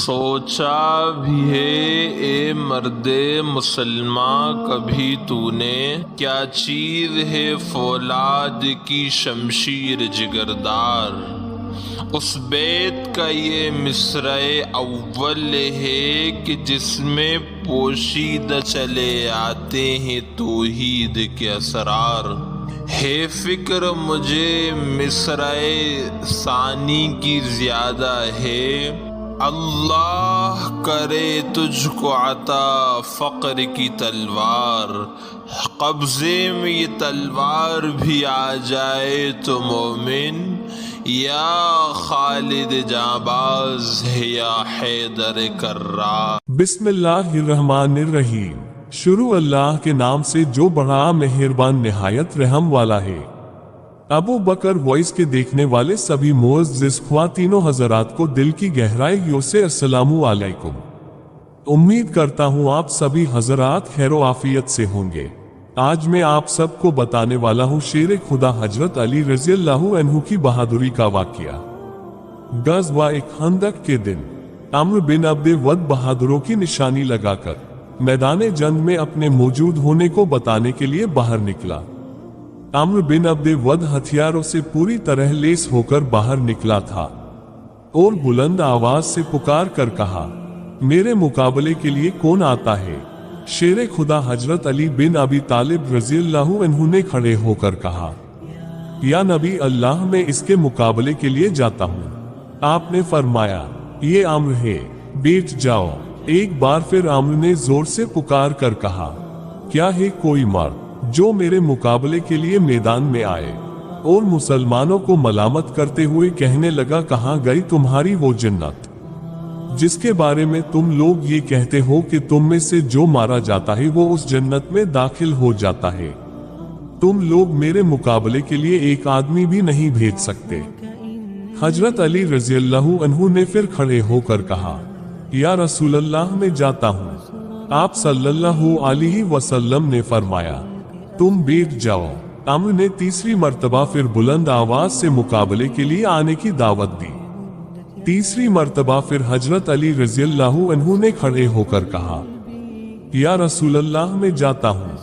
سوچا بھی ہے اے مرد مسلمان کبھی تو نے، کیا چیز ہے فولاد کی شمشیر جگردار؟ اس بیت کا یہ مصرع اول ہے کہ جس میں پوشیدہ چلے آتے ہیں توحید کے اسرار۔ ہے فکر مجھے مصرع ثانی کی زیادہ ہے، اللہ کرے تجھ کو عطا فقر کی تلوار۔ قبضے میں یہ تلوار بھی آ جائے تو مومن، یا خالد جانباز ہے یا حیدر کرار۔ بسم اللہ الرحمن الرحیم۔ شروع اللہ کے نام سے جو بڑا مہربان نہایت رحم والا ہے۔ ابو بکر وائس کے دیکھنے والے سبھی معزز خواتین و حضرات کو دل کی گہرائیوں سے السلام علیکم۔ امید کرتا ہوں آپ سبھی حضرات خیر و عافیت سے ہوں گے۔ آج میں آپ سب کو بتانے والا ہوں شیر خدا حضرت علی رضی اللہ عنہ کی بہادری کا واقعہ۔ غزوہ خندق کے دن عمرو بن عبد ود بہادروں کی نشانی لگا کر میدان جنگ میں اپنے موجود ہونے کو بتانے کے لیے باہر نکلا۔ عمرو بن عبد ود ہتھیاروں سے پوری طرح لیس ہو کر باہر نکلا تھا اور بلند آواز سے پکار کر کہا، میرے مقابلے کے لیے کون آتا ہے؟ شیر خدا حضرت علی بن ابی طالب رضی اللہ عنہ نے کھڑے ہو کر کہا، یا نبی اللہ، میں اس کے مقابلے کے لیے جاتا ہوں۔ آپ نے فرمایا، یہ عمرو ہے، بیٹھ جاؤ۔ ایک بار پھر عمرو نے زور سے پکار کر کہا، کیا ہے کوئی مرد جو میرے مقابلے کے لیے میدان میں آئے؟ اور مسلمانوں کو ملامت کرتے ہوئے کہنے لگا، کہاں گئی تمہاری وہ جنت جس کے بارے میں تم لوگ یہ کہتے ہو کہ تم میں سے جو مارا جاتا ہے وہ اس جنت میں داخل ہو جاتا ہے؟ تم لوگ میرے مقابلے کے لیے ایک آدمی بھی نہیں بھیج سکتے۔ حضرت علی رضی اللہ عنہ نے پھر کھڑے ہو کر کہا، یا رسول اللہ، میں جاتا ہوں۔ آپ صلی اللہ علیہ وسلم نے فرمایا، تم بیٹھ جاؤ۔ عمرو نے تیسری مرتبہ پھر بلند آواز سے مقابلے کے لیے آنے کی دعوت دی۔ تیسری مرتبہ پھر حضرت علی رضی اللہ عنہ نے کھڑے ہو کر کہا، یا رسول اللہ، میں جاتا ہوں۔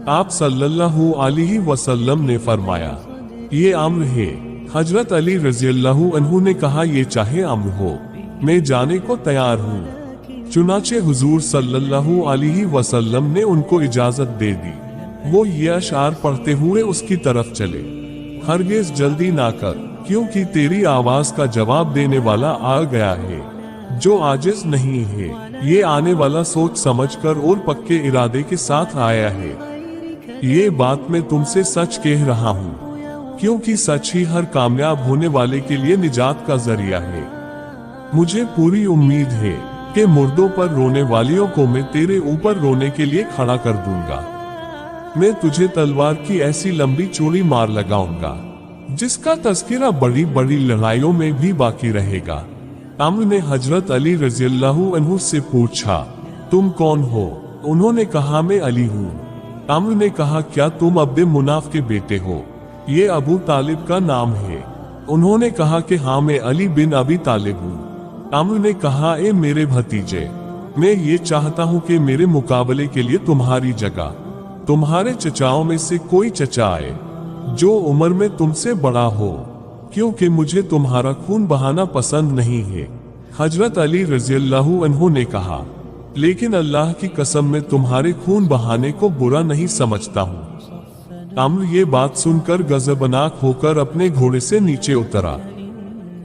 آپ صلی اللہ علیہ وسلم نے فرمایا، یہ عمرو ہے۔ حضرت علی رضی اللہ عنہ نے کہا، یہ چاہے عمرو ہو، میں جانے کو تیار ہوں۔ چنانچہ حضور صلی اللہ علیہ وسلم نے ان کو اجازت دے دی۔ وہ یہ اشعار پڑھتے ہوئے اس کی طرف چلے، ہرگز جلدی نہ کر، کیونکہ تیری آواز کا جواب دینے والا آ گیا ہے جو عاجز نہیں ہے۔ یہ آنے والا سوچ سمجھ کر اور پکے ارادے کے ساتھ آیا ہے۔ یہ بات میں تم سے سچ کہہ رہا ہوں، کیونکہ سچ ہی ہر کامیاب ہونے والے کے لیے نجات کا ذریعہ ہے۔ مجھے پوری امید ہے کہ مردوں پر رونے والیوں کو میں تیرے اوپر رونے کے لیے کھڑا کر دوں گا۔ میں تجھے تلوار کی ایسی لمبی چوڑی مار لگاؤں گا جس کا تذکرہ بڑی بڑی لڑائیوں میں بھی باقی رہے گا۔ عمرو نے حضرت علی رضی اللہ عنہ سے پوچھا، تم کون ہو؟ انہوں نے کہا، میں علی ہوں۔ عمرو نے کہا، کیا تم عبد مناف کے بیٹے ہو؟ یہ ابو طالب کا نام ہے۔ انہوں نے کہا کہ ہاں، میں علی بن ابی طالب ہوں۔ عمرو نے کہا، اے میرے بھتیجے، میں یہ چاہتا ہوں کہ میرے مقابلے کے لیے تمہاری جگہ تمہارے چچاؤں میں سے کوئی چچا آئے جو عمر میں تم سے بڑا ہو، کیونکہ مجھے تمہارا خون بہانا پسند نہیں ہے۔ حضرت علی رضی اللہ عنہ نے کہا، لیکن اللہ کی قسم میں تمہارے خون بہانے کو برا نہیں سمجھتا ہوں۔ عمرو یہ بات سن کر غضبناک ہو کر اپنے گھوڑے سے نیچے اترا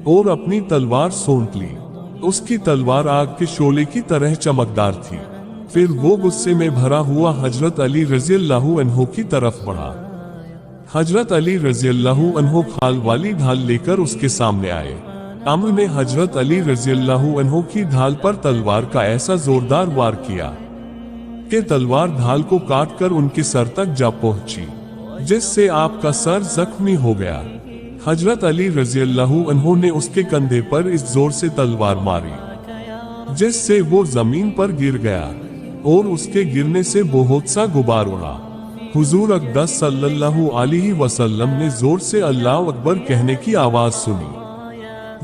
اور اپنی تلوار سونٹ لی۔ اس کی تلوار آگ کے شعلے کی طرح چمکدار تھی۔ پھر وہ غصے میں بھرا ہوا حضرت علی رضی اللہ عنہ کی طرف بڑھا۔ حضرت علی رضی اللہ عنہ کھال والی ڈھال لے کر اس کے سامنے آئے۔ عمرو نے حضرت علی رضی اللہ عنہ کی ڈھال پر تلوار کا ایسا زوردار وار کیا کہ تلوار ڈھال کو کاٹ کر ان کے سر تک جا پہنچی، جس سے آپ کا سر زخمی ہو گیا۔ حضرت علی رضی اللہ عنہ نے اس کے کندھے پر اس زور سے تلوار ماری جس سے وہ زمین پر گر گیا اور اس کے گرنے سے بہت سا غبار اڑا۔ حضور اقدس صلی اللہ علیہ وسلم نے زور سے اللہ اکبر کہنے کی آواز سنی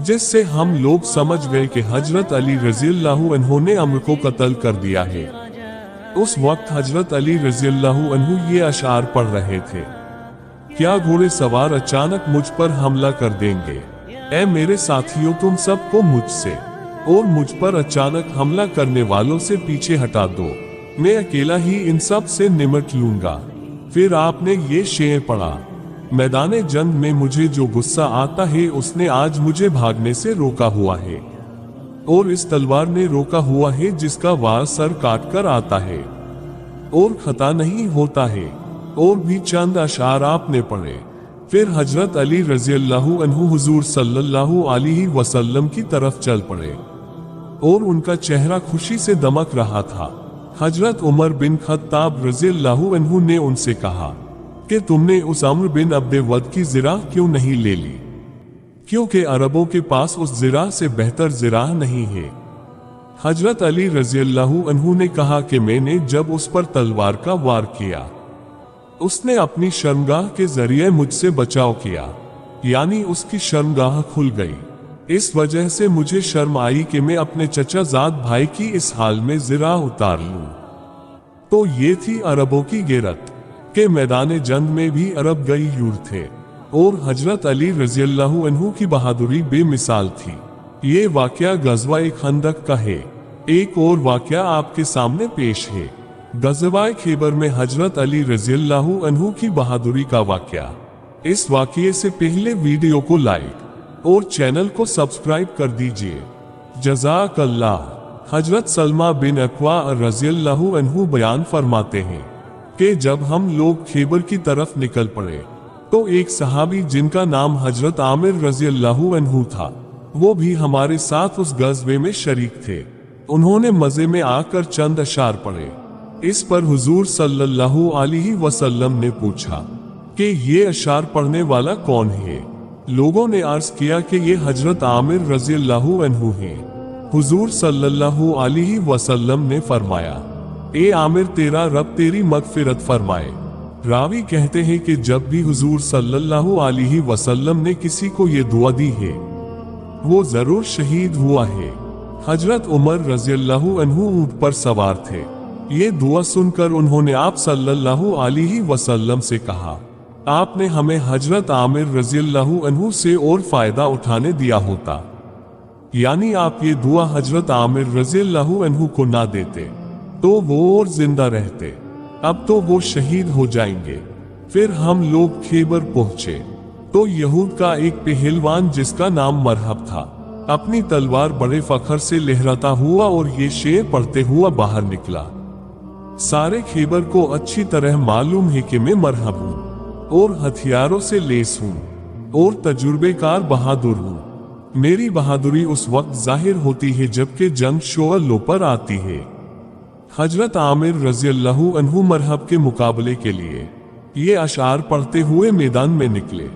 जिससे हम लोग समझ गए कि हजरत अली रज़ियल्लाहु अन्हु ने अम्र को कत्ल कर दिया है। उस वक्त हजरत अली रज़ियल्लाहु अन्हु ये अशार पढ़ रहे थे, क्या घोड़े सवार अचानक मुझ पर हमला कर देंगे? ऐ मेरे साथियों, तुम सबको मुझसे और मुझ पर अचानक हमला करने वालों से पीछे हटा दो, मैं अकेला ही इन सब से निमट लूंगा। फिर आपने ये शेर पढ़ा, मैदान जंग में मुझे जो गुस्सा आता है उसने आज मुझे भागने से रोका हुआ है, और इस तलवार ने रोका हुआ है जिसका वार सर काट कर आता है और खता नहीं होता है। और भी चंद अशार आपने पढ़े। फिर हजरत अली रज़ियल्लाहु अन्हु हुजूर सल्लल्लाहु अलैहि वसल्लम की तरफ चल पड़े और उनका चेहरा खुशी से दमक रहा था। हजरत उमर बिन खत्ताब रज़ियल्लाहु अन्हु ने उनसे कहा कि तुमने उस अम्र बिन अब्द वद की ज़िरा क्यों नहीं ले ली, क्योंकि अरबों के पास उस ज़िरा से बेहतर ज़िरा नहीं है। हजरत अली रज़ियल्लाहु अन्हु ने कहा कि मैंने जब उस पर तलवार का वार किया, उसने अपनी शर्मगाह के जरिए मुझसे बचाव किया, यानी उसकी शर्मगाह खुल गई। इस वजह से मुझे शर्म आई कि मैं अपने चचा जाद भाई की इस हाल में ज़िरा उतार लूं। तो ये थी अरबों की गिरत के मैदान जंग में भी अरब गई यूर थे, और हजरत अली रज़ियल्लाहु अन्हु की बहादुरी बेमिसाल थी। ये वाक़या गज़वा खंदक का है। एक और वाक़या आपके सामने पेश है, गज़वा खैबर में हजरत अली रज़ियल्लाहु अन्हु की बहादुरी का वाक़या। इस वाक़ये से पहले वीडियो को लाइक और चैनल को सब्सक्राइब कर दीजिए। जज़ाकल्लाह। हजरत सलमा बिन अक्वा रज़ियल्लाहु अन्हु बयान फरमाते हैं कि जब हम लोग खैबर की तरफ निकल पड़े तो एक सहाबी जिनका नाम हजरत आमिर रज़ियल्लाहु अन्हु था, वो भी हमारे साथ उस गज़वे में शरीक थे। उन्होंने मज़े में आकर चंद अशार पढ़े। इस पर हुजूर सल्लल्लाहु अलैहि वसल्लम ने पूछा कि ये अशार पढ़ने वाला कौन है? लोगों ने अर्ज किया कि ये हजरत आमिर रज़ियल्लाहु अन्हु हैं। हुजूर सल्लल्लाहु अलैहि वसल्लम ने फरमाया, ए आमिर, तेरा रब तेरी मगफिरत फरमाए। रावी कहते हैं कि जब भी हुजूर सल्लल्लाहु अलैहि वसल्लम ने किसी को ये दुआ दी है, वो जरूर शहीद हुआ है। हजरत उमर रज़ियल्लाहु अन्हु ऊंट पर सवार थे। ये दुआ सुनकर उन्होंने आप सल्लल्लाहु अलैहि वसल्लम से कहा, आपने हमें हजरत आमिर रज़ियल्लाहु अन्हु से और फायदा उठाने दिया होता, यानी आप ये दुआ हजरत आमिर रज़ियल्लाहु अन्हु को ना देते तो वो और जिंदा रहते। अब तो वो शहीद हो जाएंगे। फिर हम लोग खैबर पहुंचे तो यहूद का एक पहलवान जिसका नाम मरहब था, अपनी तलवार बड़े फखर से लहराता हुआ और ये शेर पढ़ते हुआ बाहर निकला, सारे खैबर को अच्छी तरह मालूम है कि मैं मरहब हूँ और हथियारों से लेस हूँ और तजुर्बेकार बहादुर हूँ। मेरी बहादुरी उस वक्त जाहिर होती है जबकि जंग शोअलों पर आती है। हजरत आमिर रज़ियल्लाहु अन्हु मरहब के मुकाबले के लिए ये अशार पढ़ते हुए मैदान में निकले,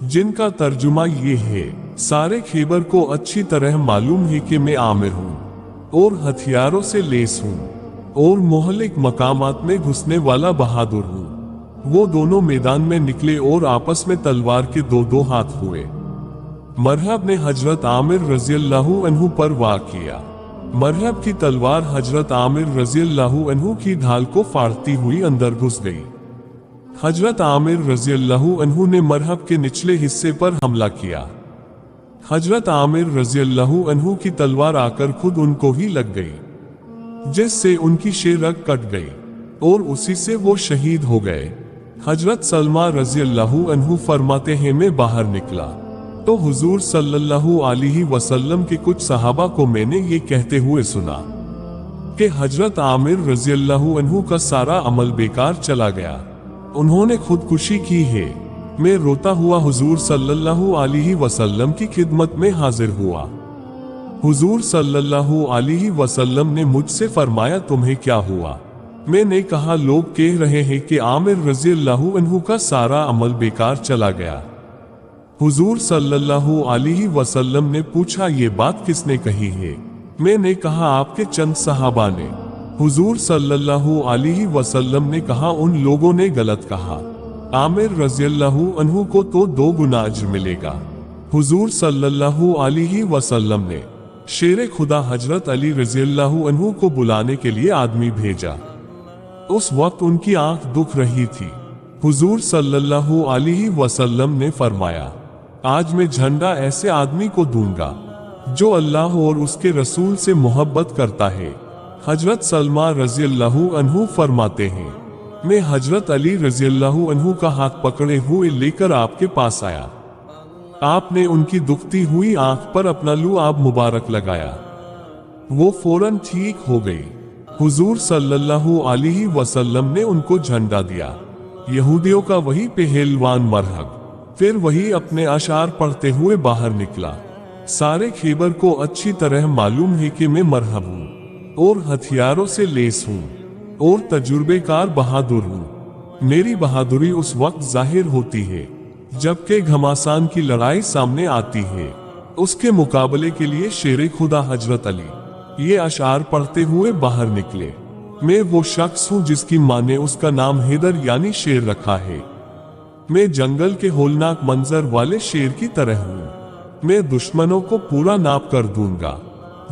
जिनका तर्जुमा ये है, सारे खैबर को अच्छी तरह मालूम है कि मैं आमिर हूँ और हथियारों से लेस हूँ और मोहलिक मकामात में घुसने वाला बहादुर हूँ। वो दोनों मैदान में निकले और आपस में तलवार के दो दो हाथ हुए। मरहब ने हजरत आमिर रज़ियल्लाहु अन्हु पर वार किया। मरहब की तलवार हजरत आमिर रज़ियल्लाहु अन्हु की ढाल को फाड़ती हुई अंदर घुस गई। हजरत आमिर रज़ियल्लाहु अन्हु ने मरहब के निचले हिस्से पर हमला किया। हजरत आमिर रज़ियल्लाहु अन्हु की तलवार आकर खुद उनको ही लग गई, जिससे उनकी शेरग कट गई और उसी से वो शहीद हो गए। हजरत सलमा रज़ियल्लाहु अन्हु फरमाते हैं, मैं बाहर निकला तो हुजूर सल्लल्लाहु अलैहि वसल्लम के कुछ सहाबा को मैंने ये कहते हुए सुना कि हजरत आमिर रज़ियल्लाहु अन्हु का सारा अमल बेकार चला गया, उन्होंने खुदकुशी की है। मैं रोता हुआ हुजूर सल्लल्लाहु अलैहि वसल्लम की खिदमत में हाजिर हुआ। हुजूर सल्लल्लाहु अलैहि वसल्लम ने मुझसे फरमाया, तुम्हें क्या हुआ? मैंने कहा, लोग कह रहे हैं कि आमिर रज़ियल्लाहु अन्हु का सारा अमल बेकार चला गया। हुजूर सल्लल्लाहु अलैहि वसल्लम ने पूछा, ये बात किसने कही है? मैंने कहा, आपके चंद सहाबा ने। हुजूर सल्लल्लाहु अलैहि वसल्लम ने कहा, उन लोगों ने गलत कहा, आमिर रज़ियल्लाहु अन्हु को तो 2 गुना अज्र मिलेगा। हुजूर सल्लल्लाहु अलैहि वसल्लम ने शेर खुदा हजरत अली रज़ियल्लाहु अन्हु को बुलाने के लिए आदमी भेजा। उस वक्त उनकी आंख दुख रही थी। हुजूर सल्लल्लाहु अलैहि वसल्लम ने फरमाया, आज मैं झंडा ऐसे आदमी को दूंगा जो अल्लाह और उसके रसूल से मोहब्बत करता है। हजरत सलमा रज़ियल्लाहु अन्हु फरमाते हैं, मैं हजरत अली रज़ियल्लाहु अन्हु का हाथ पकड़े हुए लेकर आपके पास आया। आपने उनकी दुखती हुई आंख पर अपना लुआब मुबारक लगाया। वो फौरन ठीक हो गई। हुजूर सल्लल्लाहु अलैहि वसल्लम ने उनको झंडा दिया। यहूदियों का वही पहलवान मरहब फिर वही अपने अशार पढ़ते हुए बाहर निकला। सारे खैबर को अच्छी तरह मालूम है कि मैं मरहब हूँ और हथियारों से लेस हूँ और तजुर्बेकार बहादुर हूँ। मेरी बहादुरी उस वक्त जाहिर होती है जबकि घमासान की लड़ाई सामने आती है। उसके मुकाबले के लिए शेर खुदा हजरत अली ये अशार पढ़ते हुए बाहर निकले। मैं वो शख्स हूँ जिसकी माँ ने उसका नाम हैदर यानी शेर रखा है। मैं जंगल के होलनाक मंजर वाले शेर की तरह हूँ। मैं दुश्मनों को पूरा नाप कर दूंगा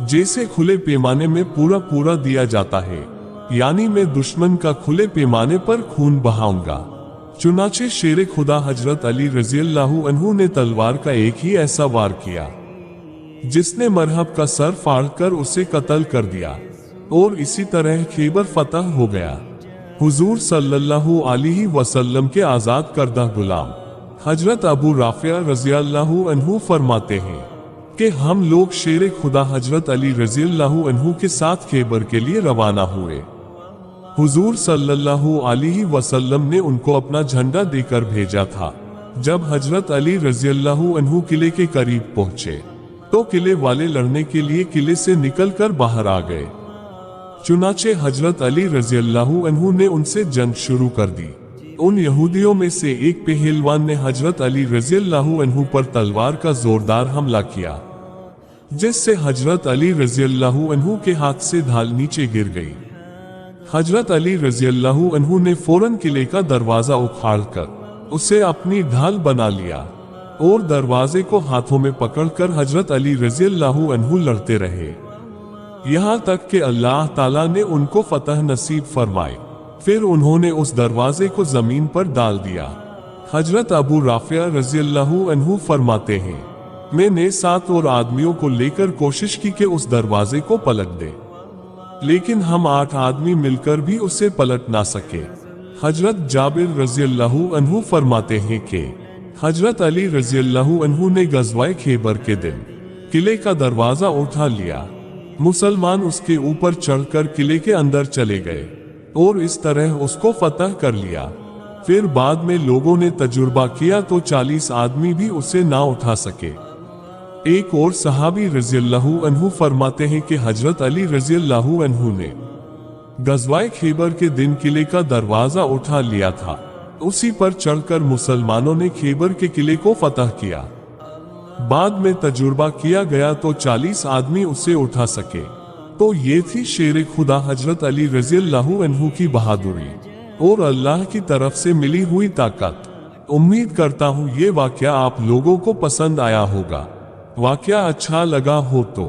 जैसे खुले पैमाने में पूरा पूरा दिया जाता है, यानी मैं दुश्मन का खुले पैमाने पर खून बहाऊंगा। चुनाचे शेर खुदा हजरत अली रज़ियल्लाहु अन्हु ने तलवार का एक ही ऐसा वार किया जिसने मरहब का सर फाड़कर उसे कत्ल कर दिया और इसी तरह खैबर फतह हो गया। हुजूर सल्लल्लाहु अलैहि वसल्लम के आजाद करदा गुलाम हजरत अबू राफिया रज़ियल्लाहु अन्हु फरमाते हैं कि हम लोग शेर खुदा हजरत अली रज़ियल्लाहु अन्हु के साथ खैबर के लिए रवाना हुए। हुजूर सल्लल्लाहु अलैहि वसल्लम ने उनको अपना झंडा देकर भेजा था। जब हजरत अली रज़ियल्लाहु अन्हु किले के करीब पहुंचे तो किले वाले लड़ने के लिए किले से निकलकर बाहर आ गए। चुनाचे हजरत अली रज़ियल्लाहु अन्हु ने उनसे जंग शुरू कर दी। उन यहूदियों में से एक पहलवान ने हजरत अली रज़ियल्लाहु अन्हु पर तलवार का जोरदार हमला किया जिससे हजरत अली रज़ियल्लाहु अन्हु के हाथ से ढाल नीचे गिर गई। हजरत अली रज़ियल्लाहु अन्हु ने फौरन किले का दरवाजा उखाड़कर उसे अपनी ढाल बना लिया और दरवाजे को हाथों में पकड़कर हजरत अली रज़ियल्लाहु अन्हु लड़ते रहे यहाँ तक कि अल्लाह ताला ने उनको फतह नसीब फरमाए। फिर उन्होंने उस दरवाजे को जमीन पर डाल दिया। हजरत अबू राफिया रज़ियल्लाहु अन्हु फरमाते हैं, मैंने 7 और आदमियों को लेकर कोशिश की कि उस दरवाजे को पलट दे, लेकिन हम 8 आदमी मिलकर भी उसे पलट ना सके। हजरत जाबिर रज़ियल्लाहु अन्हु फरमाते हैं कि हजरत अली रज़ियल्लाहु अन्हु ने गज़वाए खैबर के दिन किले का दरवाजा उठा लिया। मुसलमान उसके ऊपर चढ़कर किले के अंदर चले गए और इस तरह उसको फतह कर लिया। फिर बाद में लोगों ने तजुर्बा किया तो 40 आदमी भी उसे ना उठा सके। एक और सहाबी रज़ियल्लाहु अन्हु फरमाते हैं कि हजरत अली रज़ियल्लाहु अन्हु ने गज़वाए खैबर के दिन किले का दरवाजा उठा लिया था। उसी पर चढ़कर मुसलमानों ने खैबर के किले को फतह किया। बाद में तजुर्बा किया गया तो 40 आदमी उसे उठा सके। तो ये थी शेर खुदा हजरत अली रज़ियल्लाहु अन्हु की बहादुरी और अल्लाह की तरफ से मिली हुई ताकत। उम्मीद करता हूँ ये वाकया आप लोगों को पसंद आया होगा। वाकया अच्छा लगा हो तो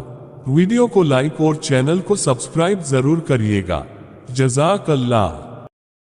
वीडियो को लाइक और चैनल को सब्सक्राइब जरूर करिएगा। जज़ाकल्लाह।